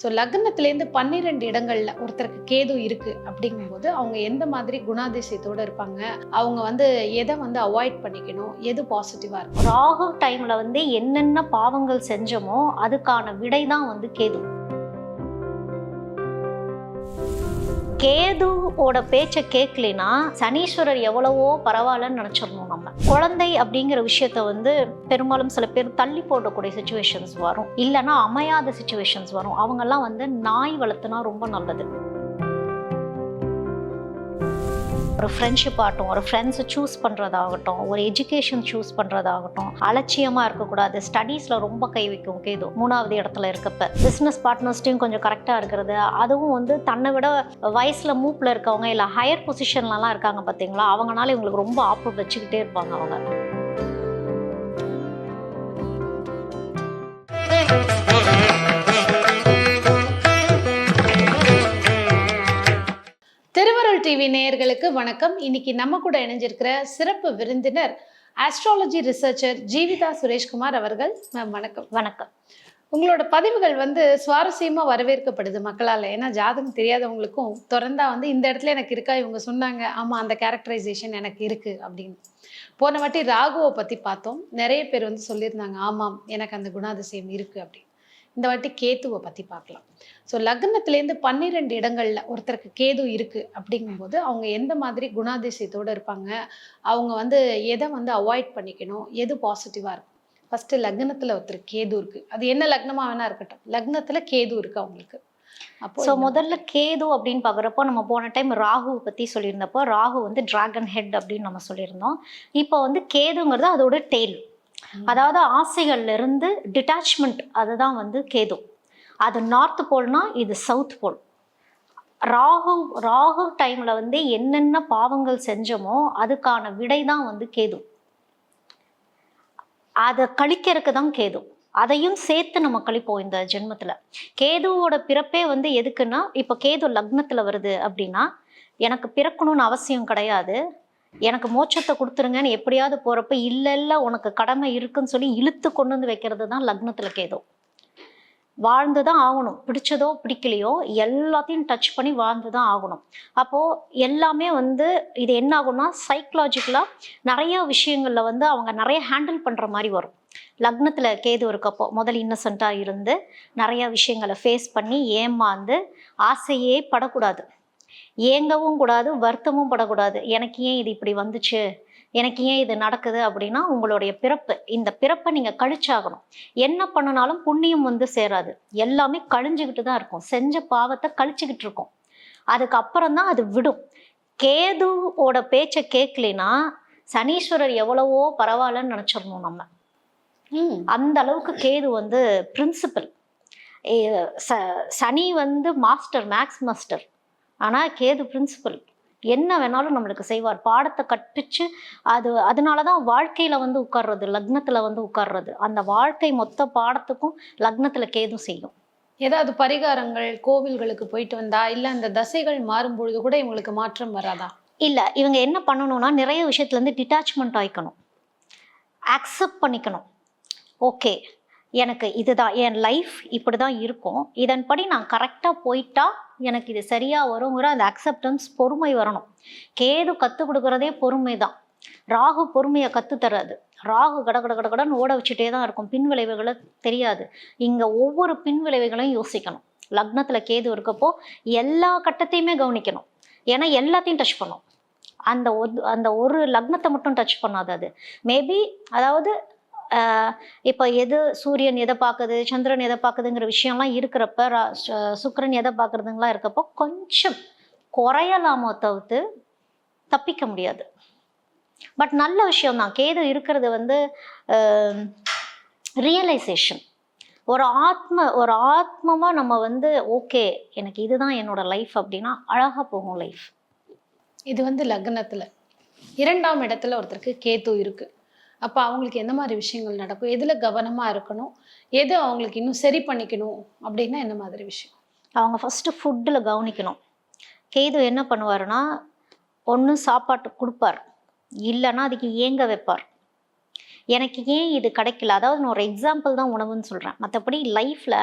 So லக்னத்திலேருந்து 12 இடங்கள்ல ஒருத்தருக்கு கேது இருக்கு அப்படிங்கும்போது அவங்க எந்த மாதிரி குணாதிசயத்தோட இருப்பாங்க, அவங்க எதை அவாய்ட் பண்ணிக்கணும், எது பாசிட்டிவா இருக்கும்? ராகு டைம்ல என்னென்ன பாவங்கள் செஞ்சோமோ அதுக்கான விடை தான் கேது. கேதுவோட பேச்சை கேட்கலைன்னா சனீஸ்வரர் எவ்வளவோ பரவாயில்லன்னு நினச்சிடணும். நம்ம குழந்தை அப்படிங்கிற விஷயத்த பெரும்பாலும் சில பேர் தள்ளி போடக்கூடிய சுச்சுவேஷன்ஸ் வரும், இல்லைன்னா அமையாத சுச்சுவேஷன்ஸ் வரும். அவங்கெல்லாம் நாய் வளர்த்துனா ரொம்ப நல்லது. ஒரு ஃப்ரெண்ட்ஷிப் ஆகட்டும், ஒரு ஃப்ரெண்ட்ஸை சூஸ் பண்ணுறதாகட்டும், ஒரு எஜுகேஷன் சூஸ் பண்ணுறதாகட்டும், அலட்சியமாக இருக்கக்கூடாது. ஸ்டடீஸில் ரொம்ப கை வைக்கும் கேது 3வது இடத்துல இருக்கப்ப. பிஸ்னஸ் பார்ட்னர்ஸ்டையும் கொஞ்சம் கரெக்டாக இருக்கிறது. அதுவும் தன்னை விட வயசில் மூப்பில் இருக்கவங்க இல்லை ஹையர் பொசிஷன்லலாம் இருக்காங்க பார்த்தீங்களா, அவங்களால இவங்களுக்கு ரொம்ப ஆப்பு வச்சுக்கிட்டே இருப்பாங்க அவங்க. திருவருள் டிவி நேயர்களுக்கு வணக்கம். இன்னைக்கு நம்ம கூட இணைஞ்சிருக்கிற சிறப்பு விருந்தினர் ஆஸ்ட்ராலஜி ரிசர்ச்சர் ஜீவிதா சுரேஷ்குமார் அவர்கள். மேம் வணக்கம். வணக்கம். உங்களோட பதிவுகள் சுவாரஸ்யமா வரவேற்கப்படுது மக்களால். ஏன்னா ஜாதகம் தெரியாதவங்களுக்கும் திறந்தா இந்த இடத்துல எனக்கு இருக்கா, இவங்க சொன்னாங்க ஆமா அந்த கேரக்டரைசேஷன் எனக்கு இருக்கு அப்படின்னு. போன வாட்டி ராகுவை பத்தி பார்த்தோம், நிறைய பேர் சொல்லியிருந்தாங்க ஆமாம் எனக்கு அந்த குணாதிசயம் இருக்கு அப்படின்னு. இந்த வாட்டி கேதுவை பற்றி பார்க்கலாம். ஸோ லக்னத்திலேருந்து 12 இடங்கள்ல ஒருத்தருக்கு கேது இருக்கு அப்படிங்கும்போது அவங்க எந்த மாதிரி குணாதிசயத்தோடு இருப்பாங்க, அவங்க எதை அவாய்ட் பண்ணிக்கணும், எது பாசிட்டிவாக இருக்கும்? ஃபஸ்ட்டு லக்னத்தில் ஒருத்தருக்கு கேது இருக்கு, அது என்ன லக்னமாக வேணா இருக்கட்டும், லக்னத்தில் கேது இருக்கு அவங்களுக்கு. ஸோ முதல்ல கேது அப்படின்னு பார்க்குறப்போ நம்ம போன டைம் ராகுவை பற்றி சொல்லியிருந்தப்போ ராகு டிராகன் ஹெட் அப்படின்னு நம்ம சொல்லியிருந்தோம். இப்போ கேதுங்கிறது அதோட டெய்ல், அதாவது ஆசைகள்ல இருந்து டிட்டாச்மெண்ட். அதுதான் கேது. அது நார்த் போல்னா இது சவுத் போல். ராகு டைம்ல என்னென்ன பாவங்கள் செஞ்சோமோ அதுக்கான விடை தான் கேது. அதை கழிக்கிறதுக்கு தான் கேது. அதையும் சேர்த்து நம்ம கழிப்போம் இந்த ஜென்மத்துல. கேதுவோட பிறப்பே எதுக்குன்னா, இப்போ கேது லக்னத்துல வருது அப்படின்னா எனக்கு பிறக்கணும்னு அவசியம் கிடையாது, எனக்கு மோட்சத்தை கொடுத்துருங்கன்னு எப்படியாவது போறப்ப இல்ல உனக்கு கடமை இருக்குன்னு சொல்லி இழுத்து கொண்டு வைக்கிறது தான் லக்னத்துல கேது. வாழ்ந்துதான் ஆகணும், பிடிச்சதோ பிடிக்கலையோ எல்லாத்தையும் டச் பண்ணி வாழ்ந்துதான் ஆகணும். அப்போ எல்லாமே இது என்ன ஆகும்னா சைக்கலாஜிக்கலா நிறைய விஷயங்கள்ல அவங்க நிறைய ஹேண்டில் பண்ற மாதிரி வரும். லக்னத்துல கேது இருக்கப்போ முதல்ல இன்னசென்ட்டா இருந்து நிறைய விஷயங்களை ஃபேஸ் பண்ணி ஏமாந்து ஆசையே படக்கூடாது, ஏங்கவும் கூடாது, வருத்தமும் படக்கூடாது. எனக்கு ஏன் இது இப்படி வந்துச்சு, எனக்கு ஏன் இது நடக்குது அப்படின்னா உங்களுடைய பிறப்பு, இந்த பிறப்பை நீங்க கழிச்சாகணும். என்ன பண்ணினாலும் புண்ணியம் சேராது, எல்லாமே கழிஞ்சுக்கிட்டு தான் இருக்கும். செஞ்ச பாவத்தை கழிச்சுக்கிட்டு இருக்கும், அதுக்கப்புறம் தான் அது விடும். கேதுவோட பேச்சை கேட்கலைன்னா சனீஸ்வரர் எவ்வளவோ பரவாயில்லன்னு நினைச்சிடணும் நம்ம. அந்த அளவுக்கு கேது பிரின்சிபல். சனி மாஸ்டர், மேக்ஸ் மாஸ்டர். ஆனால் கேது பிரின்சிபல், என்ன வேணாலும் நம்மளுக்கு செய்வார், பாடத்தை கற்பிச்சு. அதனாலதான் வாழ்க்கையில உட்கார்றது, லக்னத்துல உட்கார்றது. அந்த வாழ்க்கை மொத்த பாடத்துக்கும் லக்னத்துல கேது செய்யும். ஏதாவது பரிகாரங்கள் கோவில்களுக்கு போயிட்டு வந்தா, இல்ல அந்த தசைகள் மாறும் பொழுது கூட இவங்களுக்கு மாற்றம் வராதா? இல்ல, இவங்க என்ன பண்ணணும்னா நிறைய விஷயத்துல டிட்டாச்மெண்ட் ஆயிக்கணும், அக்செப்ட் பண்ணிக்கணும். ஓகே, எனக்கு இதுதான் என் லைஃப், இப்படிதான் இருக்கும், இதன்படி நான் கரெக்டா போயிட்டா எனக்கு இது சரியா வருங்கிற அந்த அக்செப்டன்ஸ், பொறுமை வரணும். கேது கற்றுக் கொடுக்குறதே பொறுமை தான். ராகு பொறுமையை கற்றுத்தராது. ராகு கடன்னு ஓட வச்சுட்டே தான் இருக்கும், பின் விளைவுகளை தெரியாது. இங்க ஒவ்வொரு பின் விளைவுகளையும் யோசிக்கணும். லக்னத்துல கேது இருக்கப்போ எல்லா கட்டத்தையுமே கவனிக்கணும், ஏன்னா எல்லாத்தையும் டச் பண்ணும். அந்த ஒரு லக்னத்தை மட்டும் டச் பண்ணாது அது. மேபி அதாவது இப்போ எது சூரியன் எதை பார்க்குது, சந்திரன் எதை பார்க்குதுங்கிற விஷயம்லாம் இருக்கிறப்ப, சுக்கிரன் எதை பார்க்குறதுங்களாம் இருக்கப்போ கொஞ்சம் குறையலாமோ தவிர்த்து தப்பிக்க முடியாது. பட் நல்ல விஷயம்தான் கேது இருக்கிறது. ரியலைசேஷன், ஒரு ஆத்மமா நம்ம ஓகே எனக்கு இதுதான் என்னோட லைஃப் அப்படின்னா அழகா போகும் லைஃப். இது லக்னத்துல 2ஆம் இடத்துல ஒருத்தருக்கு கேது இருக்கு. அப்போ அவங்களுக்கு எந்த மாதிரி விஷயங்கள் நடக்கும், எதில் கவனமாக இருக்கணும், எது அவங்களுக்கு இன்னும் சரி பண்ணிக்கணும் அப்படின்னா என்ன மாதிரி விஷயம்? அவங்க ஃபஸ்ட்டு ஃபுட்டில் கவனிக்கணும். கேது என்ன பண்ணுவாருன்னா, ஒன்று சாப்பாட்டு கொடுப்பார், இல்லைன்னா அதுக்கு ஏங்க வைப்பார். எனக்கு ஏன் இது கிடைக்கல, அதாவது நான் ஒரு எக்ஸாம்பிள் தான் உணவுன்னு சொல்கிறேன். மற்றபடி லைஃப்பில்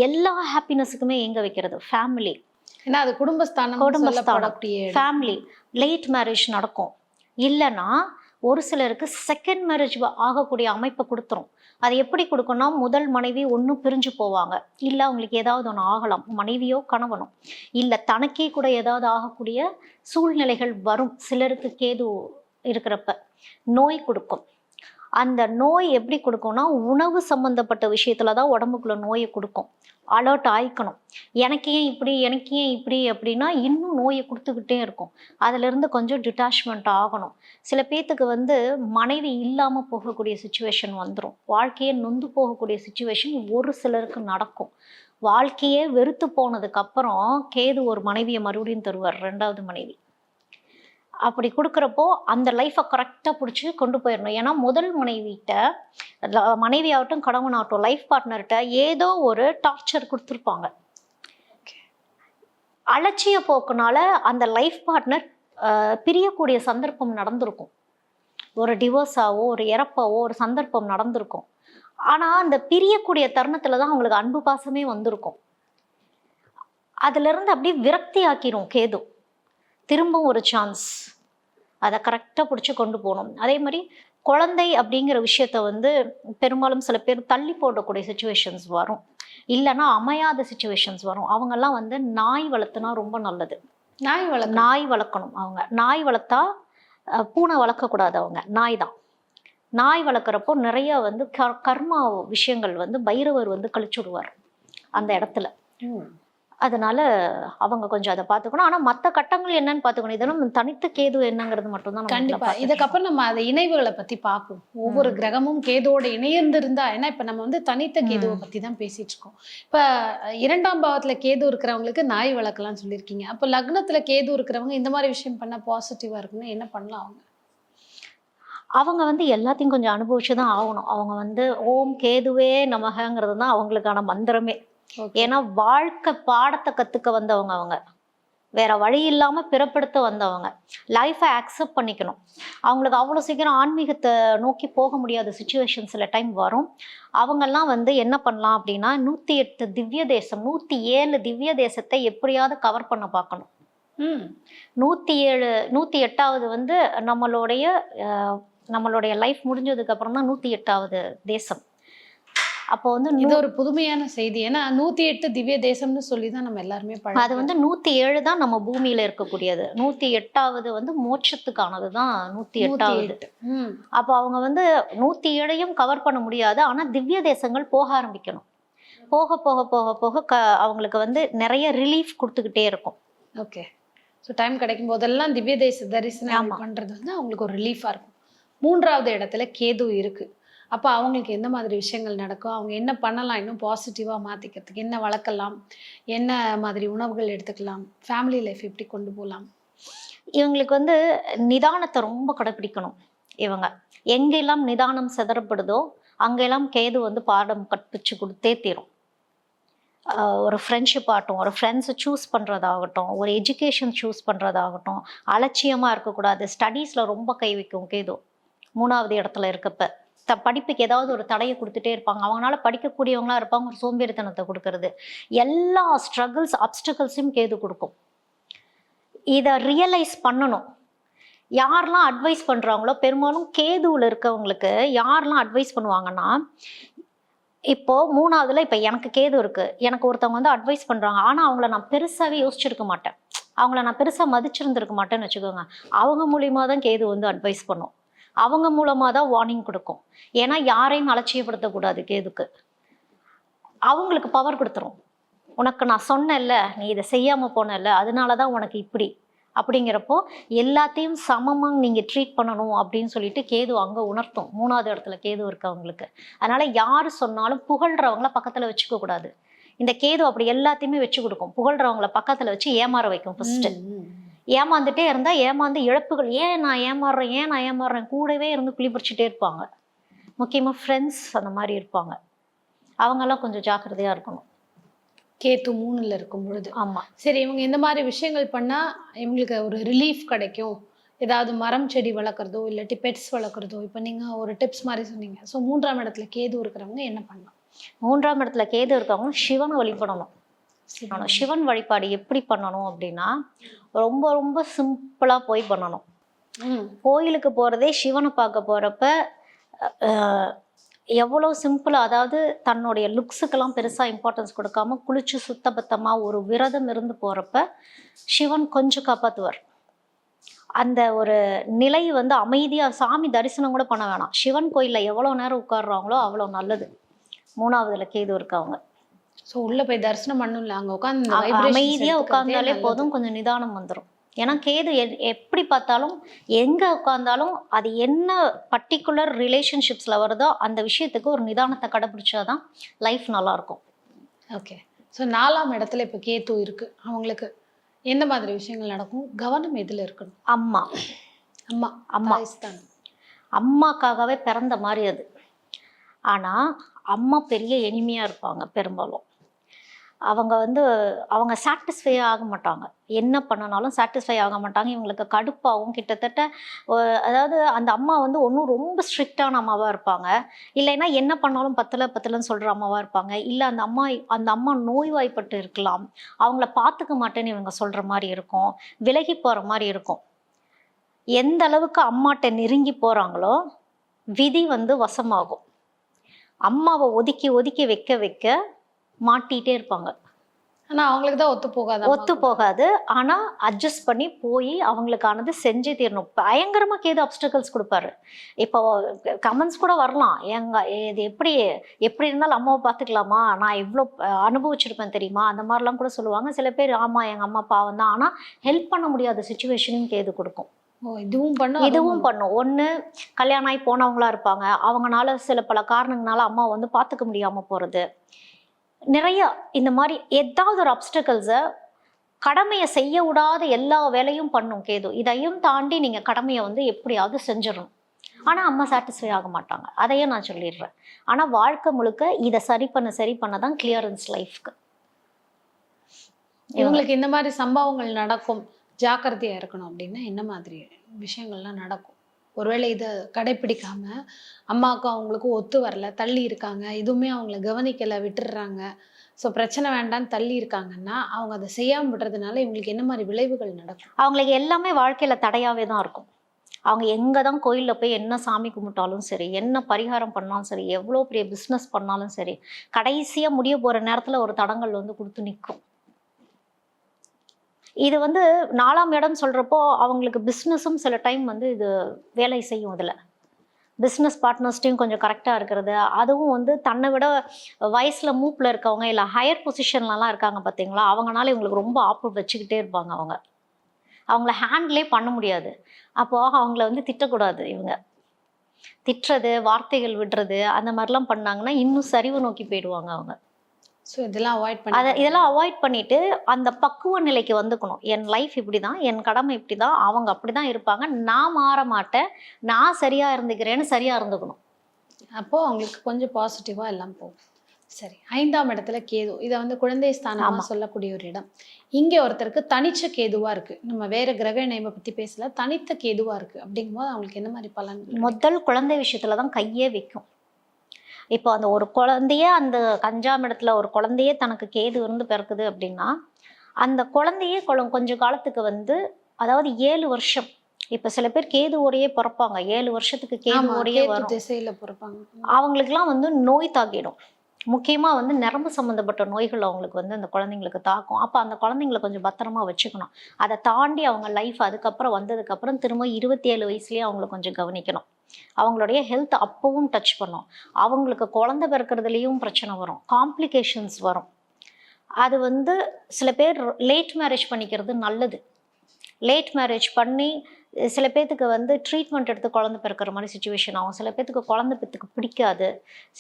எல்லா ஹாப்பினஸுக்குமே எங்கே வைக்கிறது, ஃபேமிலி. ஏன்னா அது குடும்பஸ்தானம் சொல்லப்படக்கூடிய இடம். ஃபேமிலி. லேட் மேரேஜ் நடக்கும், இல்லைன்னா ஒரு சிலருக்கு செகண்ட் மேரேஜ் ஆகக்கூடிய அமைப்பை கொடுத்துரும். அது எப்படி கொடுக்கும்னா, முதல் மனைவி ஒன்றும் பிரிஞ்சு போவாங்க, இல்லை அவங்களுக்கு ஏதாவது ஒன்று ஆகலாம், மனைவியோ கணவனோ, இல்லை தனக்கே கூட ஏதாவது ஆகக்கூடிய சூழ்நிலைகள் வரும். சிலருக்கு கேது இருக்கிறப்ப நோய் கொடுக்கும். அந்த நோய் எப்படி கொடுக்கும்னா, உணவு சம்மந்தப்பட்ட விஷயத்துல தான் உடம்புக்குள்ள நோயை கொடுக்கும். அலர்ட் ஆயிக்கணும், எனக்கு ஏன் இப்படி, எனக்கு ஏன் இப்படி அப்படின்னா இன்னும் நோயை கொடுத்துக்கிட்டே இருக்கும். அதுலேருந்து கொஞ்சம் டிட்டாச்மெண்ட் ஆகணும். சில பேர்த்துக்கு வந்து மனைவி இல்லாமல் போகக்கூடிய சுச்சுவேஷன் வந்துடும். வாழ்க்கையே நொந்து போகக்கூடிய சுச்சுவேஷன் ஒரு சிலருக்கு நடக்கும். வாழ்க்கையே வெறுத்து போனதுக்கப்புறம் கேது ஒரு மனைவியை மறுபடியும் தருவார், 2வது மனைவி. அப்படி கொடுக்குறப்போ அந்த லைஃப்பை கரெக்டாக பிடிச்சி கொண்டு போயிடணும். ஏன்னா முதல் மனைவி ஆகட்டும் கணவன் ஆகட்டும், லைஃப் பார்ட்னர்கிட்ட ஏதோ ஒரு டார்ச்சர் கொடுத்துருப்பாங்க. அலட்சிய போக்குனால அந்த லைஃப் பார்ட்னர் பிரியக்கூடிய சந்தர்ப்பம் நடந்திருக்கும். ஒரு டிவோர்ஸாவோ ஒரு இறப்பாவோ ஒரு சந்தர்ப்பம் நடந்திருக்கும். ஆனால் அந்த பிரியக்கூடிய தருணத்தில் தான் அவங்களுக்கு அன்பு பாசமே வந்திருக்கும். அதுலேருந்து அப்படியே விரக்தி ஆக்கிரும் கேது. திரும்ப ஒரு சான்ஸ், அதை கரெக்டாக பிடிச்சி கொண்டு போகணும். அதே மாதிரி குழந்தை அப்படிங்கிற விஷயத்த வந்து பெரும்பாலும் சில பேர் தள்ளி போடக்கூடிய சுச்சுவேஷன்ஸ் வரும், இல்லைன்னா அமையாத சுச்சுவேஷன்ஸ் வரும். அவங்கெல்லாம் வந்து நாய் வளர்த்துனா ரொம்ப நல்லது. நாய் வளர்க்கணும். அவங்க நாய் வளர்த்தா, பூனை வளர்க்கக்கூடாது, அவங்க நாய் தான். நாய் வளர்க்குறப்போ நிறைய வந்து கர்மா விஷயங்கள் வந்து பைரவர் வந்து கழிச்சு விடுவார் அந்த இடத்துல. அதனால அவங்க கொஞ்சம் அதை பார்த்துக்கணும். ஆனால் மற்ற கட்டங்கள் என்னன்னு பார்த்துக்கணும். இதெல்லாம் தனித்த கேது என்னங்கிறது மட்டும்தான். கண்டிப்பா இதுக்கப்புறம் நம்ம அந்த இணைவுகளை பத்தி பார்ப்போம். ஒவ்வொரு கிரகமும் கேதுவோட இணைந்திருந்தா, ஏன்னா இப்ப நம்ம வந்து தனித்த கேதுவை பத்தி தான் பேசிட்டு இருக்கோம். இப்ப 2ஆம் பாவத்துல கேது இருக்கிறவங்களுக்கு நாய் வளர்க்கலாம்னு சொல்லியிருக்கீங்க. அப்ப லக்னத்துல கேது இருக்கிறவங்க இந்த மாதிரி விஷயம் பண்ண பாசிட்டிவா இருக்குன்னு என்ன பண்ணலாம்? அவங்க வந்து எல்லாத்தையும் கொஞ்சம் அனுபவிச்சுதான் ஆகணும். அவங்க வந்து ஓம் கேதுவே நமகங்கிறது தான் அவங்களுக்கான மந்திரமே. ஏன்னா வாழ்க்கை பாடத்தை கத்துக்க வந்தவங்க, அவங்க வேற வழி இல்லாம பிறப்படுத்த வந்தவங்க. லைஃபை அக்செப்ட் பண்ணிக்கணும். அவங்களுக்கு அவ்வளோ சீக்கிரம் ஆன்மீகத்தை நோக்கி போக முடியாத சுச்சுவேஷன் சில டைம் வரும். அவங்கெல்லாம் வந்து என்ன பண்ணலாம் அப்படின்னா, 108 திவ்ய தேசம், 107 திவ்ய தேசத்தை எப்படியாவது கவர் பண்ண பார்க்கணும். 108வது வந்து நம்மளுடைய லைஃப் முடிஞ்சதுக்கு அப்புறம் தான் 108வது தேசம். அப்போ வந்து இது ஒரு புதுமையான செய்தி. ஏன்னா 108 திவ்ய தேசம்னு சொல்லி தான் நம்ம எல்லாருமே அது வந்து 107 தான் நம்ம பூமியில இருக்கக்கூடியது. 108வது வந்து மோட்சத்துக்கானது தான் 108வது. அப்போ அவங்க வந்து 107ஐயும் கவர் பண்ண முடியாது. ஆனா திவ்ய தேசங்கள் போக ஆரம்பிக்கணும். போக போக போக போக அவங்களுக்கு வந்து நிறைய ரிலீஃப் கொடுத்துக்கிட்டே இருக்கும். ஓகே. ஸோ டைம் கிடைக்கும் போதெல்லாம் திவ்ய தேச தரிசனம் பண்றது வந்து அவங்களுக்கு ஒரு ரிலீஃபா இருக்கும். 3வது இடத்துல கேது இருக்கு. அப்போ அவங்களுக்கு எந்த மாதிரி விஷயங்கள் நடக்கும், அவங்க என்ன பண்ணலாம், இன்னும் பாசிட்டிவாக மாற்றிக்கிறதுக்கு என்ன வளர்க்கலாம், என்ன மாதிரி உணவுகள் எடுத்துக்கலாம், ஃபேமிலி லைஃப் எப்படி கொண்டு போகலாம்? இவங்களுக்கு வந்து நிதானத்தை ரொம்ப கடைப்பிடிக்கணும். இவங்க எங்கெல்லாம் நிதானம் சிதறப்படுதோ அங்கெல்லாம் கேது வந்து பாடம் கற்பிச்சு கொடுத்தே தீரும். ஒரு ஃப்ரெண்ட்ஷிப் ஆகட்டும், ஒரு ஃப்ரெண்ட்ஸை சூஸ் பண்ணுறதாகட்டும், ஒரு எஜுகேஷன் சூஸ் பண்ணுறதாகட்டும், அலட்சியமாக இருக்கக்கூடாது. ஸ்டடீஸில் ரொம்ப கை வைக்கும் கேது 3வது இடத்துல இருக்கப்ப. படிப்புக்கு ஏதாவது ஒரு தடையை கொடுத்துட்டே இருப்பாங்க. அவங்களால படிக்கக்கூடியவங்களா இருப்பாங்க, ஒரு சோம்பேறித்தனத்தை கொடுக்கறது. எல்லா ஸ்ட்ரகிள்ஸ் அப்டக்கல்ஸையும் கேது கொடுக்கும். இதை ரியலைஸ் பண்ணணும். யாரெல்லாம் அட்வைஸ் பண்ணுறாங்களோ, பெரும்பாலும் கேதுவில் இருக்கவங்களுக்கு யாரெல்லாம் அட்வைஸ் பண்ணுவாங்கன்னா, இப்போ 3வதுல இப்போ எனக்கு கேது இருக்குது, எனக்கு ஒருத்தவங்க வந்து அட்வைஸ் பண்ணுறாங்க. ஆனால் அவங்கள நான் பெருசாகவே யோசிச்சிருக்க மாட்டேன், அவங்கள நான் பெருசாக மதிச்சிருந்துருக்க மாட்டேன்னு வச்சுக்கோங்க. அவங்க மூலியமாக தான் கேது வந்து அட்வைஸ் பண்ணும். அவங்க மூலமாக தான் வார்னிங் கொடுக்கும். ஏன்னா யாரையும் அலட்சியப்படுத்தக்கூடாது கேதுக்கு. அவங்களுக்கு பவர் கொடுத்துரும். உனக்கு நான் சொன்னேன்ல, நீ இதை செய்யாமல் போனல, அதனால தான் உனக்கு இப்படி அப்படிங்கிறப்போ எல்லாத்தையும் சமமாக நீங்கள் ட்ரீட் பண்ணணும் அப்படின்னு சொல்லிட்டு கேது அங்கே உணர்த்தும். 3வது இடத்துல கேது இருக்கவங்களுக்கு. அதனால யார் சொன்னாலும் புகழ்கிறவங்கள பக்கத்தில் வச்சுக்க கூடாது. இந்த கேது அப்படி எல்லாத்தையுமே வச்சு கொடுக்கும். புகழ்கிறவங்கள பக்கத்தில் வச்சு ஏமாற வைக்கும். ஃபர்ஸ்ட் ஏமாந்துட்டே இருந்தா ஏமாந்து இழப்புகள், ஏன் நான் ஏமாறுறேன் கூடவே இருந்து குழி பறிச்சுட்டே இருப்பாங்க. முக்கியமா ஃப்ரெண்ட்ஸ் அந்த மாதிரி இருப்பாங்க. அவங்கெல்லாம் கொஞ்சம் ஜாக்கிரதையா இருக்கணும். கேத்து 3ல் இருக்கும் பொழுது. ஆமா. சரி, இவங்க இந்த மாதிரி விஷயங்கள் பண்ணா இவங்களுக்கு ஒரு ரிலீஃப் கிடைக்கும், ஏதாவது மரம் செடி வளர்க்குறதோ இல்லாட்டி பெட்ஸ் வளர்க்குறதோ, இப்போ நீங்கள் ஒரு டிப்ஸ் மாதிரி சொன்னீங்க. ஸோ 3ஆம் இடத்துல கேது இருக்கிறவங்க என்ன பண்ணலாம்? 3ஆம் இடத்துல கேது இருக்கவங்க சிவனை வழிபடணும். சிவன். சிவன் வழிபாடு எப்படி பண்ணணும் அப்படின்னா, ரொம்ப ரொம்ப சிம்பிளா போய் பண்ணணும். கோயிலுக்கு போறதே சிவனை பார்க்க போறப்ப எவ்வளோ சிம்பிளா, அதாவது தன்னுடைய லுக்ஸுக்கெல்லாம் பெருசா இம்பார்ட்டன்ஸ் கொடுக்காம குளிச்சு சுத்தபத்தமா ஒரு விரதம் இருந்து போறப்ப சிவன் கொஞ்சம் காப்பாத்துவார். அந்த ஒரு நிலை வந்து அமைதியா சாமி தரிசனம் கூட பண்ண வேணாம். சிவன் கோயில்ல எவ்வளவு நேரம் உட்கார்றாங்களோ அவ்வளோ நல்லது. 3ஆவதுல கேது இருக்கவங்க ஸோ உள்ள போய் தரிசனம் பண்ணல, அங்க உட்காந்து அமைதியா உட்கார்ந்தாலே போதும், கொஞ்சம் நிதானம் வந்துடும். ஏன்னா கேது எப்படி பார்த்தாலும் எங்க உட்கார்ந்தாலும் அது என்ன பர்டிகுலர் ரிலேஷன்ஷிப்ஸ்ல வருதோ அந்த விஷயத்துக்கு ஒரு நிதானத்தை கடைபிடிச்சாதான் லைஃப் நல்லா இருக்கும். ஓகே. ஸோ 4ஆம் இடத்துல இப்போ கேது இருக்கு, அவங்களுக்கு எந்த மாதிரி விஷயங்கள் நடக்கும்? கவனம் எதுல இருக்கணும்? அம்மா அம்மா. அம்மா தாய்ஸ்தான். அம்மாக்காகவே பிறந்த மாதிரி அது. ஆனா அம்மா பெரிய எளிமையா இருப்பாங்க பெரும்பாலும். அவங்க வந்து அவங்க சாட்டிஸ்ஃபை ஆக மாட்டாங்க. என்ன பண்ணனாலும் சாட்டிஸ்ஃபை ஆக மாட்டாங்க. இவங்களுக்கு கடுப்பாகவும் கிட்டத்தட்ட அதாவது அந்த அம்மா வந்து ஒன்றும் ரொம்ப ஸ்ட்ரிக்டான அம்மாவாக இருப்பாங்க, இல்லைன்னா என்ன பண்ணாலும் பத்தலைன்னு சொல்கிற அம்மாவாக இருப்பாங்க. இல்லை அந்த அம்மா நோய்வாய்ப்பட்டு இருக்கலாம், அவங்கள பார்த்துக்க மாட்டேன்னு இவங்க சொல்கிற மாதிரி இருக்கும், விலகி போகிற மாதிரி இருக்கும். எந்த அளவுக்கு அம்மாட்ட நெருங்கி போகிறாங்களோ விதி வந்து வசமாகும். அம்மாவை ஒதுக்கி ஒதுக்கி வைக்க வைக்க மாட்டிகிட்டே இருப்பாங்க. ஆனா அவங்களுக்கு தான் ஒத்து போகாது. ஆனா அட்ஜஸ்ட் பண்ணி போய் அவங்களுக்கானது செஞ்சே தீரணும். பயங்கரமா கேது அப்டக்கிள்ஸ் கொடுப்பாரு. இப்போ கமெண்ட்ஸ் கூட வரலாம், இது எப்படி இருந்தாலும் அம்மாவை பார்த்துக்கலாமா, நான் எவ்வளோ அனுபவிச்சிருப்பேன் தெரியுமா, அந்த மாதிரிலாம் கூட சொல்லுவாங்க. சில பேர் ஆமா எங்க அம்மா பாவம் தான், ஆனா ஹெல்ப் பண்ண முடியாத சுச்சுவேஷனும் கேது கொடுக்கும். இதுவும் பண்ணும். ஒன்று கல்யாணம் ஆகி போனவங்களா இருப்பாங்க, அவங்களால சில பல காரணங்களால அம்மா வந்து பார்த்துக்க முடியாம போறது, நிறைய இந்த மாதிரி ஏதாவது ஒரு அப்டக்கிள்ஸை கடமையை செய்ய விடாத எல்லா வேலையும் பண்ணும் கேது. இதையும் தாண்டி நீங்க கடமையை வந்து எப்படியாவது செஞ்சிடணும். ஆனா அம்மா சாட்டிஸ்ஃபை ஆக மாட்டாங்க, அதையே நான் சொல்லிடுறேன். ஆனா வாழ்க்கை முழுக்க இதை சரி பண்ண தான் கிளியரன்ஸ் லைஃப்க்கு. இவங்களுக்கு இந்த மாதிரி சம்பவங்கள் நடக்கும், ஜாக்கிரதையா இருக்கணும் அப்படின்னா என்ன மாதிரி விஷயங்கள்லாம் நடக்கும்? ஒருவேளை இதை கடைப்பிடிக்காம அம்மாவுக்கும் அவங்களுக்கும் ஒத்து வரல, தள்ளி இருக்காங்க, எதுவுமே அவங்கள கவனிக்கலை, விட்டுடுறாங்க, ஸோ பிரச்சனை வேண்டான்னு தள்ளி இருக்காங்கன்னா அவங்க அதை செய்யாமல் விடுறதுனால இவங்களுக்கு என்ன மாதிரி விளைவுகள் நடக்கும்? அவங்களுக்கு எல்லாமே வாழ்க்கையில் தடையாகவே தான் இருக்கும். அவங்க எங்கே தான் கோயிலில் போய் என்ன சாமி கும்பிட்டாலும் சரி, என்ன பரிகாரம் பண்ணாலும் சரி, எவ்வளோ பெரிய பிஸ்னஸ் பண்ணாலும் சரி, கடைசியாக முடிய போகிற நேரத்தில் ஒரு தடங்கள் வந்து கொடுத்து நிற்கும். இது வந்து 4ஆம் இடம் சொல்கிறப்போ அவங்களுக்கு பிஸ்னஸும் சில டைம் வந்து இது வேலை செய்யும். இதில் பிஸ்னஸ் பார்ட்னர்ஸ்டையும் கொஞ்சம் கரெக்டாக இருக்கிறது, அதுவும் வந்து தன்னை விட வயசில் மூப்பில் இருக்கவங்க இல்லை ஹையர் பொசிஷன்லலாம் இருக்காங்க பார்த்தீங்களா, அவங்களால இவங்களுக்கு ரொம்ப ஆப்பு வச்சுக்கிட்டே இருப்பாங்க. அவங்கள ஹேண்ட்லே பண்ண முடியாது. அப்போது அவங்கள வந்து திட்டக்கூடாது. இவங்க திட்டுறது, வார்த்தைகள் விடுறது, அந்த மாதிரிலாம் பண்ணாங்கன்னா இன்னும் சரிவு நோக்கி போயிடுவாங்க அவங்க. ஸோ இதெல்லாம் அவாய்ட் பண்ணிட்டு அந்த பக்குவ நிலைக்கு வந்துக்கணும். என் லைஃப் இப்படி தான், என் கடமை இப்படி தான், அவங்க அப்படி தான் இருப்பாங்க, நான் மாற மாட்டேன், நான் சரியா இருந்துக்கிறேன்னு சரியா இருந்துக்கணும். அப்போ அவங்களுக்கு கொஞ்சம் பாசிட்டிவா எல்லாம் போகும். சரி, 5ஆம் இடத்துல கேது, இதை வந்து குழந்தை ஸ்தானமா சொல்லக்கூடிய ஒரு இடம். இங்கே ஒருத்தருக்கு தனிச்ச கேதுவா இருக்கு, நம்ம வேற கிரக இணைவை பத்தி பேசல, தனித்த கேதுவா இருக்கு அப்படிங்கும்போது அவங்களுக்கு என்ன மாதிரி பலன்? முதல் குழந்தை விஷயத்துலதான் கையே வைக்கும். இப்போ அந்த ஒரு குழந்தையே, அந்த 5ஆம் இடத்துல ஒரு குழந்தையே தனக்கு கேது இருந்து பிறக்குது அப்படின்னா அந்த குழந்தையே கொஞ்சம் காலத்துக்கு வந்து, அதாவது 7 வருஷம், இப்போ சில பேர் கேதுவோடையே பிறப்பாங்க, 7 வருஷத்துக்கு கேதுவோடையே வரும், திசையில பிறப்பாங்க. அவங்களுக்குலாம் வந்து நோய் தாக்கிடும். முக்கியமாக வந்து நரம்பு சம்மந்தப்பட்ட நோய்கள் அவங்களுக்கு வந்து அந்த குழந்தைங்களுக்கு தாக்கும். அப்போ அந்த குழந்தைங்களை கொஞ்சம் பத்திரமா வச்சுக்கணும். அதை தாண்டி அவங்க லைஃப் அதுக்கப்புறம் வந்ததுக்கப்புறம் திரும்ப 27 வயசுலேயே அவங்கள கொஞ்சம் கவனிக்கணும். அவங்களுடைய ஹெல்த் அப்பவும் டச் பண்ணும். அவங்களுக்கு குழந்தை பிறக்கிறதுலேயும் பிரச்சனை வரும், காம்ப்ளிகேஷன்ஸ் வரும். அது வந்து சில பேர் லேட் மேரேஜ் பண்ணிக்கிறது நல்லது. லேட் மேரேஜ் பண்ணி சில பேர்த்துக்கு வந்து ட்ரீட்மெண்ட் எடுத்து குழந்தை பிறக்கிற மாதிரி சுச்சுவேஷன் ஆகும். சில பேர்த்துக்கு குழந்தை பெற்றுக்கு பிடிக்காது.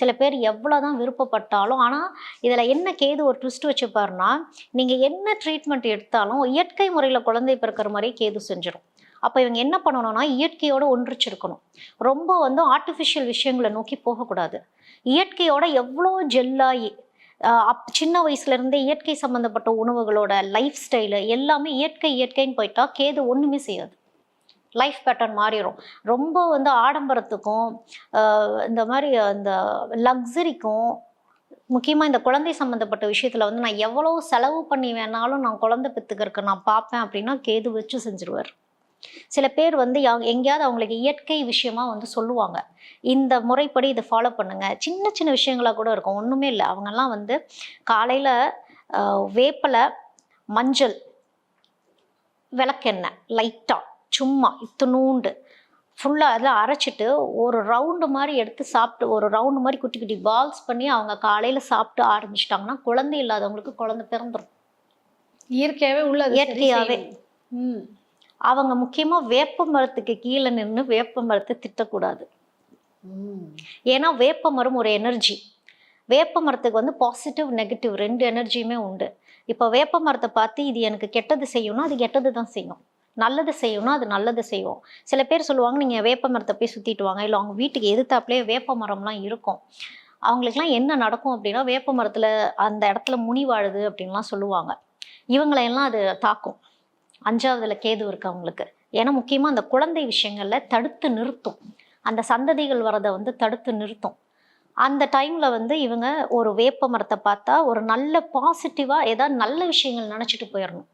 சில பேர் எவ்வளோ தான் விருப்பப்பட்டாலும், ஆனால் இதில் என்ன கேது ஒரு ட்விஸ்ட் வச்சுப்பாருன்னா, நீங்கள் என்ன ட்ரீட்மெண்ட் எடுத்தாலும் இயற்கை முறையில் குழந்தை பிறக்கிற மாதிரி கேது செஞ்சிடும். அப்போ இவங்க என்ன பண்ணணும்னா இயற்கையோடு ஒன்றிச்சிருக்கணும். ரொம்ப வந்து ஆர்டிஃபிஷியல் விஷயங்களை நோக்கி போகக்கூடாது. இயற்கையோட எவ்வளோ ஜெல்லாகி சின்ன வயசுலேருந்தே இயற்கை சம்மந்தப்பட்ட உணவுகளோட லைஃப் ஸ்டைலு எல்லாமே இயற்கைன்னு போயிட்டா கேது ஒன்றுமே செய்யாது. லைஃப் பேட்டர்ன் மாறிடும். ரொம்ப வந்து ஆடம்பரத்துக்கும் இந்த மாதிரி அந்த லக்ஸரிக்கும், முக்கியமாக இந்த குழந்தை சம்மந்தப்பட்ட விஷயத்தில் வந்து நான் எவ்வளோ செலவு பண்ணி வேணாலும் நான் குழந்தை பெற்றுக்கிறதுக்கு நான் பார்ப்பேன் அப்படின்னா கேது வச்சு செஞ்சுருவார். சில பேர் வந்து எங்கேயாவது அவங்களுக்கு இயற்கை விஷயமா வந்து சொல்லுவாங்க, இந்த முறைப்படி இதை ஃபாலோ பண்ணுங்க. சின்ன சின்ன விஷயங்களாக கூட இருக்கும், ஒன்றுமே இல்லை. அவங்கெல்லாம் வந்து காலையில் வேப்பலை, மஞ்சள், விளக்கெண்ணெய் லைட்டாக சும்மா இத்தினூண்டு ஃபுல்லாக அதெல்லாம் அரைச்சிட்டு ஒரு ரவுண்டு மாதிரி எடுத்து சாப்பிட்டு, ஒரு ரவுண்டு மாதிரி குட்டி குட்டி பால்ஸ் பண்ணி அவங்க காலையில் சாப்பிட்டு ஆரம்பிச்சிட்டாங்கன்னா குழந்தை இல்லாதவங்களுக்கு குழந்தை பிறந்துடும். இயற்கையாகவே உள்ளது, இயற்கையாகவே. அவங்க முக்கியமாக வேப்ப மரத்துக்கு கீழே நின்று வேப்ப மரத்தை திட்டக்கூடாது. ஏன்னா வேப்ப மரம் ஒரு எனர்ஜி. வேப்ப மரத்துக்கு வந்து பாசிட்டிவ் நெகட்டிவ் 2 எனர்ஜியுமே உண்டு. இப்போ வேப்ப மரத்தை பார்த்து இது எனக்கு கெட்டது செய்யணும்னா அது கெட்டது தான் செய்யும், நல்லது செய்யணும்னா அது நல்லது செய்யும். சில பேர் சொல்லுவாங்க நீங்கள் வேப்ப மரத்தை போய் சுற்றிட்டு வாங்க, இல்லை அவங்க வீட்டுக்கு எதிர்த்தாப்புலேயே வேப்ப மரம்லாம் இருக்கும். அவங்களுக்குலாம் என்ன நடக்கும் அப்படின்னா, வேப்ப மரத்தில் அந்த இடத்துல முனி வாழுது அப்படின்லாம் சொல்லுவாங்க. இவங்களையெல்லாம் அது தாக்கும். 5வதுல கேது இருக்கு அவங்களுக்கு. ஏன்னா முக்கியமாக அந்த குழந்தை விஷயங்களில் தடுத்து நிறுத்தும், அந்த சந்ததிகள் வரதை வந்து தடுத்து நிறுத்தும். அந்த டைமில் வந்து இவங்க ஒரு வேப்ப மரத்தை பார்த்தா ஒரு நல்ல பாசிட்டிவாக ஏதாவது நல்ல விஷயங்கள் நினச்சிட்டு போயிடணும்.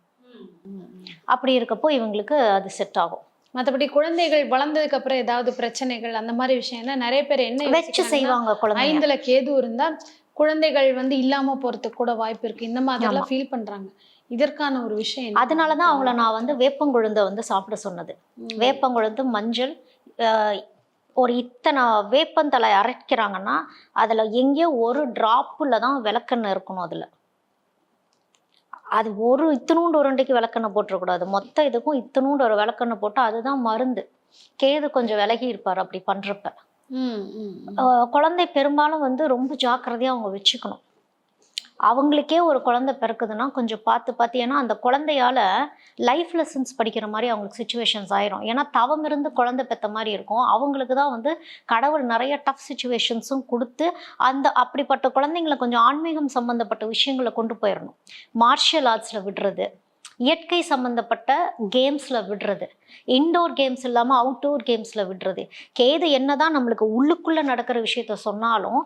அப்படி இருக்கப்போ இவங்களுக்கு அது செட் ஆகும். மற்றபடி குழந்தைகள் வளர்ந்ததுக்கு அப்புறம் ஏதாவது பிரச்சனைகள் அந்த மாதிரி விஷயம்னா நிறைய பேர் என்ன வச்சு செய்வாங்க. குழந்தை 5ல கேது இருந்தா குழந்தைகள் வந்து இல்லாம போறதுக்கு கூட வாய்ப்பு இருக்கு, இந்த மாதிரி எல்லாம் ஃபீல் பண்றாங்க. இதற்கான ஒரு விஷயம் அதனாலதான் அவங்கள நான் வந்து வேப்பங்குழுந்தை வந்து சாப்பிட சொன்னது. வேப்பங்குழுந்து, மஞ்சள், ஒரு இத்தனை வேப்பந்தலை அரைக்கிறாங்கன்னா அதுல எங்கேயோ ஒரு டிராப்புல தான் விளக்கெண்ணெய் இருக்கணும். அதுல அது ஒரு இத்தினூண்டு உருண்டைக்கு விளக்கெண்ணெய் போட்டுறக்கூடாது, மொத்த இதுக்கும் இத்தினூண்டு ஒரு விளக்கெண்ணெய் போட்டு அதுதான் மருந்து. கேது கொஞ்சம் விலகி இருப்பார் அப்படி பண்றப்ப. குழந்தை பெரும்பாலும் வந்து ரொம்ப ஜாக்கிரதையா அவங்க வச்சுக்கணும். அவங்களுக்கே ஒரு குழந்தை பிறக்குதுன்னா கொஞ்சம் பார்த்து, ஏன்னா அந்த குழந்தையால லைஃப் லெசன்ஸ் படிக்கிற மாதிரி அவங்களுக்கு சுச்சுவேஷன்ஸ் ஆயிரும். ஏன்னா தவம் இருந்து குழந்தை பெற்ற மாதிரி இருக்கும். அவங்களுக்கு தான் வந்து கடவுள் நிறைய டஃப் சுச்சுவேஷன்ஸும் கொடுத்து அந்த அப்படிப்பட்ட குழந்தைங்களை கொஞ்சம் ஆன்மீகம் சம்மந்தப்பட்ட விஷயங்களை கொண்டு போயிடணும். மார்ஷியல் ஆர்ட்ஸில் விடுறது, இயற்கை சம்மந்தப்பட்ட கேம்ஸில் விடுறது, இன்டோர் கேம்ஸ் இல்லாமல் அவுட்டோர் கேம்ஸில் விடுறது. கேது என்னதான் நம்மளுக்கு உள்ளுக்குள்ளே நடக்கிற விஷயத்த சொன்னாலும்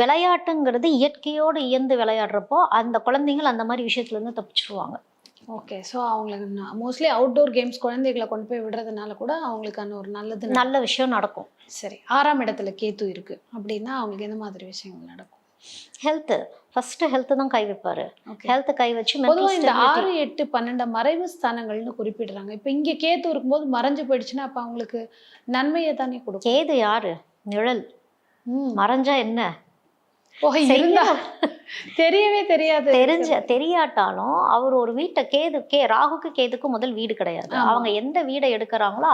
விளையாட்டுங்கிறது இயற்கையோடு இயந்து விளையாடுறப்போ அந்த குழந்தைங்கள் அந்த மாதிரி விஷயத்துலேருந்து தப்பிச்சிருவாங்க. ஓகே, ஸோ அவங்களுக்கு மோஸ்ட்லி அவுட்டோர் கேம்ஸ் குழந்தைகளை கொண்டு போய் விடுறதுனால கூட அவங்களுக்கான ஒரு நல்ல விஷயம் நடக்கும். சரி, 6ஆம் இடத்துல கேது இருக்கு அப்படின்னா அவங்களுக்கு எந்த மாதிரி விஷயங்கள் நடக்கும்? ஹெல்த்து ஃபர்ஸ்ட், ஹெல்த்து தான் கை வைப்பாரு. ஹெல்த் கை வச்சு பொதுவாக இந்த 6, 8, 12 மறைவு ஸ்தானங்கள்னு குறிப்பிடுறாங்க. இப்போ இங்கே கேது இருக்கும்போது மறைஞ்சு போயிடுச்சுன்னா அப்போ அவங்களுக்கு நன்மையை தானே கொடுக்கும். கேது யாரு? நிழல். மறைஞ்சா என்ன? தெரியவே தெரியாது. தெரியாட்டாலும் அவர் ஒரு வீட்டை ராகுக்கு கேதுக்கு முதல் வீடு கிடையாது. அவங்க எந்த வீடை எடுக்கிறாங்களோ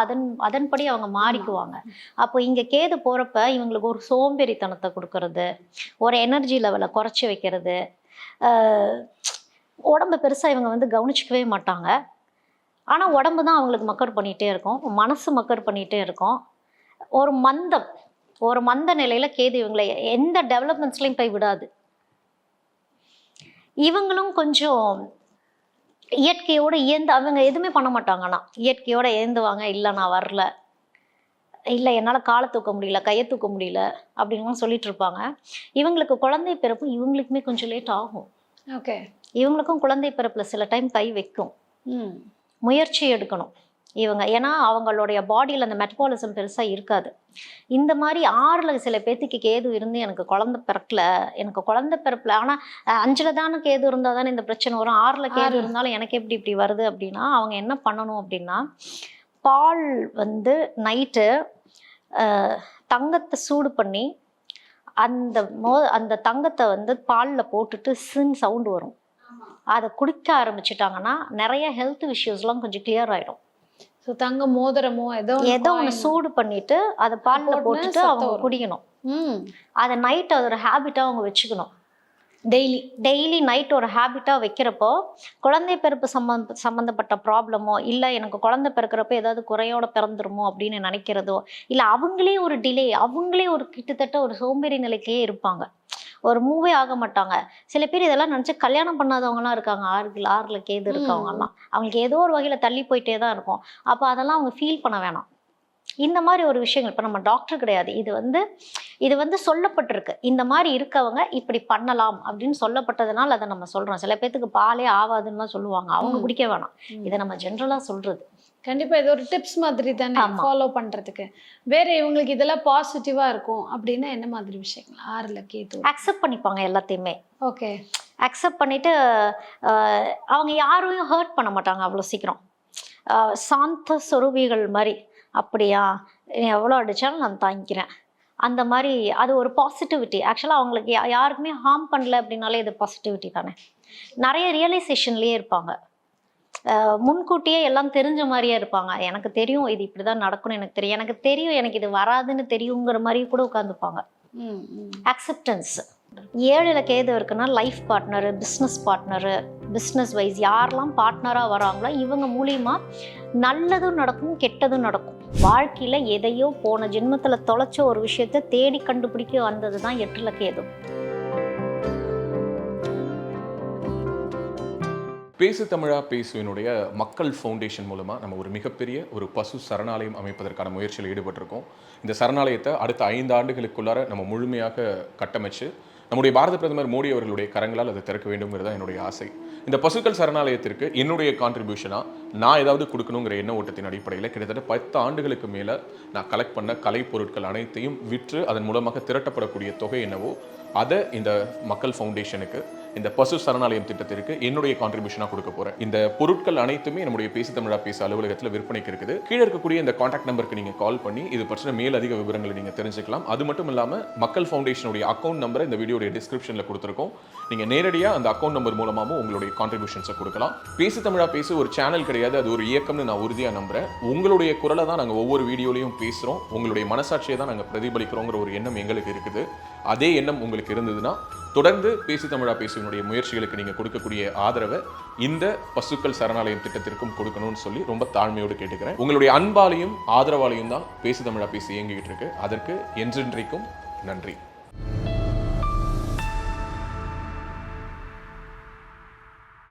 அதன்படி அவங்க மாறிக்குவாங்க. அப்போ இங்க கேது போறப்ப இவங்களுக்கு ஒரு சோம்பேறித்தனத்தை கொடுக்கறது, ஒரு எனர்ஜி லெவலை குறைச்சி வைக்கிறது, உடம்பு பெருசா இவங்க வந்து கவனிச்சுக்கவே மாட்டாங்க. ஆனா உடம்பு தான் அவங்களுக்கு மக்கர் பண்ணிட்டே இருக்கும், மனசு மக்கர் பண்ணிட்டே இருக்கும். ஒரு மந்த நிலையில கேது இவங்களை எந்த டெவலப்மெண்ட்ஸ்லையும் போய் விடாது. இவங்களும் கொஞ்சம் இயற்கையோட அவங்க எதுவுமே பண்ண மாட்டாங்கன்னா இயற்கையோட ஏந்துவாங்க. இல்லை நான் வரல, இல்லை என்னால் காலை தூக்க முடியல, கையை தூக்க முடியல அப்படின்னு சொல்லிட்டு இருப்பாங்க. இவங்களுக்கு குழந்தை பிறப்பு இவங்களுக்குமே கொஞ்சம் லேட் ஆகும். ஓகே, இவங்களுக்கும் குழந்தை பிறப்புல சில டைம் கை வைக்கும். முயற்சி எடுக்கணும் இவங்க. ஏன்னா அவங்களுடைய பாடியில் அந்த மெட்டபாலிசம் பெருசாக இருக்காது. இந்த மாதிரி 6ல் சில பேர்த்துக்கு கேது இருந்து எனக்கு குழந்தை பிறப்பில் ஆனால் 5ல் தானே கேது இருந்தால் தானே இந்த பிரச்சனை வரும். 6ல் கேது இருந்தாலும் எனக்கு இப்படி வருது அப்படின்னா அவங்க என்ன பண்ணணும் அப்படின்னா, பால் வந்து நைட்டு தங்கத்தை சூடு பண்ணி அந்த தங்கத்தை வந்து பாலில் போட்டுட்டு சவுண்டு வரும், அதை குடிக்க ஆரம்பிச்சிட்டாங்கன்னா நிறைய ஹெல்த் இஷ்யூஸ்லாம் கொஞ்சம் கிளியர் ஆகிடும். ஸோ தங்க மோதிரமோ ஏதோ ஒன்று சூடு பண்ணிட்டு அதை பாலில் போட்டுட்டு அவங்க குடிக்கணும். அதை நைட் அது ஒரு ஹேபிட்டாக அவங்க வச்சுக்கணும். டெய்லி நைட் ஒரு ஹேபிட்டாக வைக்கிறப்போ குழந்தை பிறப்பு சம்மந்தப்பட்ட ப்ராப்ளமோ, இல்லை எனக்கு குழந்தை பிறக்கிறப்போ ஏதாவது குறையோட பிறந்துருமோ அப்படின்னு நினைக்கிறதோ, இல்லை அவங்களே ஒரு டிலே, அவங்களே ஒரு கிட்டத்தட்ட ஒரு சோம்பேறி நிலைக்கே இருப்பாங்க. ஒரு மூவே ஆக மாட்டாங்க. சில பேர் இதெல்லாம் நினச்சி கல்யாணம் பண்ணாதவங்கலாம் இருக்காங்க. ஆறுல கேது இருக்கவங்கலாம். அவங்களுக்கு ஏதோ ஒரு வகையில் தள்ளி போயிட்டே தான் இருக்கும். அப்போ அதெல்லாம் அவங்க ஃபீல் பண்ண வேணாம். இந்த மாதிரி ஒரு விஷயங்கள் இப்போ நம்ம டாக்டர் கிடையாது. இது வந்து சொல்லப்பட்டிருக்கு. இந்த மாதிரி இருக்கவங்க இப்படி பண்ணலாம் அப்படின்னு சொல்லப்பட்டதுனால அதை நம்ம சொல்கிறோம். சில பேர்த்துக்கு பாலே ஆகாதுன்னு சொல்லுவாங்க. அவங்க குடிக்க வேணாம். இதை நம்ம ஜென்ரலாக சொல்கிறது. கண்டிப்பா இது ஒரு டிப்ஸ் மாதிரி தானே ஃபாலோ பண்றதுக்கு. வேற இவங்களுக்கு இதெல்லாம் பாசிட்டிவா இருக்கும் அப்படின்னா என்ன மாதிரி விஷயங்கள்? 6ல கேது அக்செப்ட் பண்ணிப்பாங்க எல்லாத்தையுமே. ஓகே. அக்செப்ட் பண்ணிட்டு அவங்க யாரையும் ஹர்ட் பண்ண மாட்டாங்க அவ்வளோ சீக்கிரம். சாந்த சொரூபிகள் மாதிரி. அப்படியா, நீ எவ்வளோ அடித்தாலும் நான் தாங்கிக்கிறேன். அந்த மாதிரி அது ஒரு பாசிட்டிவிட்டி. ஆக்சுவலாக அவங்களுக்கு யாருக்குமே ஹார்ம் பண்ணல அப்படின்னாலே இது பாசிட்டிவிட்டி தானே. நிறைய ரியலைசேஷன்லேயே இருப்பாங்க. முன்கூட்டியே எல்லாம் தெரிஞ்ச மாதிரியே இருப்பாங்க. எனக்கு தெரியும் இது இப்படி தான் நடக்கணும், எனக்கு தெரியும் எனக்கு இது வராதுன்னு தெரியுங்கிற மாதிரி கூட உட்காந்துப்பாங்க. அக்செப்டன்ஸ். 7ல் கேது இருக்குன்னா life partner, business partner, business wise யாரெல்லாம் பார்ட்னராக வராங்களோ இவங்க மூலியமா நல்லதும் நடக்கும், கெட்டதும் நடக்கும். வாழ்க்கையில் எதையோ போன ஜென்மத்தில் தொலைச்ச ஒரு விஷயத்தை தேடி கண்டுபிடிக்க வந்தது தான் 8ல் கேது. பேசு தமிழா பேசுவினுடைய மக்கள் ஃபவுண்டேஷன் மூலமாக நம்ம ஒரு மிகப்பெரிய ஒரு பசு சரணாலயம் அமைப்பதற்கான முயற்சியில் ஈடுபட்டிருக்கோம். இந்த சரணாலயத்தை அடுத்த 5 ஆண்டுகளுக்குள்ளார நம்ம முழுமையாக கட்டமைச்சு நம்முடைய பாரத பிரதமர் மோடி அவர்களுடைய கரங்களால் அதை திறக்க வேண்டும்ங்கிறது தான் என்னுடைய ஆசை. இந்த பசுக்கள் சரணாலயத்திற்கு என்னுடைய கான்ட்ரிபியூஷனாக நான் ஏதாவது கொடுக்கணுங்கிற எண்ண ஓட்டத்தின் அடிப்படையில் கிட்டத்தட்ட 10 ஆண்டுகளுக்கு மேலே நான் கலெக்ட் பண்ண கலை பொருட்கள் அனைத்தையும் விற்று அதன் மூலமாக திரட்டப்படக்கூடிய தொகை என்னவோ அதை இந்த மக்கள் ஃபவுண்டேஷனுக்கு, இந்த பசு சரணாலயம் திட்டத்திற்கு என்னுடைய கான்ட்ரிபியூஷனாக கொடுக்க போகிறேன். இந்த பொருட்கள் அனைத்துமே நம்முடைய பேசு தமிழா பேச அலுவலகத்தில் விற்பனைக்கு இருக்குது. கீழே இருக்கக்கூடிய இந்த கான்டாக்ட் நம்பருக்கு நீங்கள் கால் பண்ணி இது பற்றின மேல் அதிக விவரங்களை நீங்கள் தெரிஞ்சுக்கலாம். அது மட்டும் இல்லாமல் மக்கள் ஃபவுண்டேஷனுடைய அக்கௌண்ட் நம்பரை இந்த வீடியோடைய டிஸ்கிரிப்ஷனில் கொடுத்துருக்கோம். நீங்கள் நேரடியாக அந்த அக்கௌண்ட் நம்பர் மூலமாகவும் உங்களுடைய கான்ட்ரிபியூஷன்ஸை கொடுக்கலாம். பேசு தமிழா பேசு ஒரு சேனல் கிடையாது, அது ஒரு இயக்கம்னு நான் உறுதியாக நம்புகிறேன். உங்களுடைய குரலை தான் நாங்கள் ஒவ்வொரு வீடியோலையும் பேசுகிறோம். உங்களுடைய மனசாட்சியை தான் நாங்கள் பிரதிபலிக்கிறோங்கிற ஒரு எண்ணம் எங்களுக்கு இருக்குது. அதே எண்ணம் உங்களுக்கு இருந்ததுன்னா தொடர்ந்து பேசு தமிழா பேசுவனுடைய முயற்சிகளுக்கு நீங்கள் கொடுக்கக்கூடிய ஆதரவை இந்த பசுக்கள் சரணாலயம் திட்டத்திற்கும் கொடுக்கணும்னு சொல்லி ரொம்ப தாழ்மையோடு கேட்டுக்கிறேன். உங்களுடைய அன்பாலையும் ஆதரவாலையும் தான் பேசு தமிழா பேசி இயங்கிக்கிட்டு இருக்கு. அதற்கு என்றென்றைக்கும் நன்றி.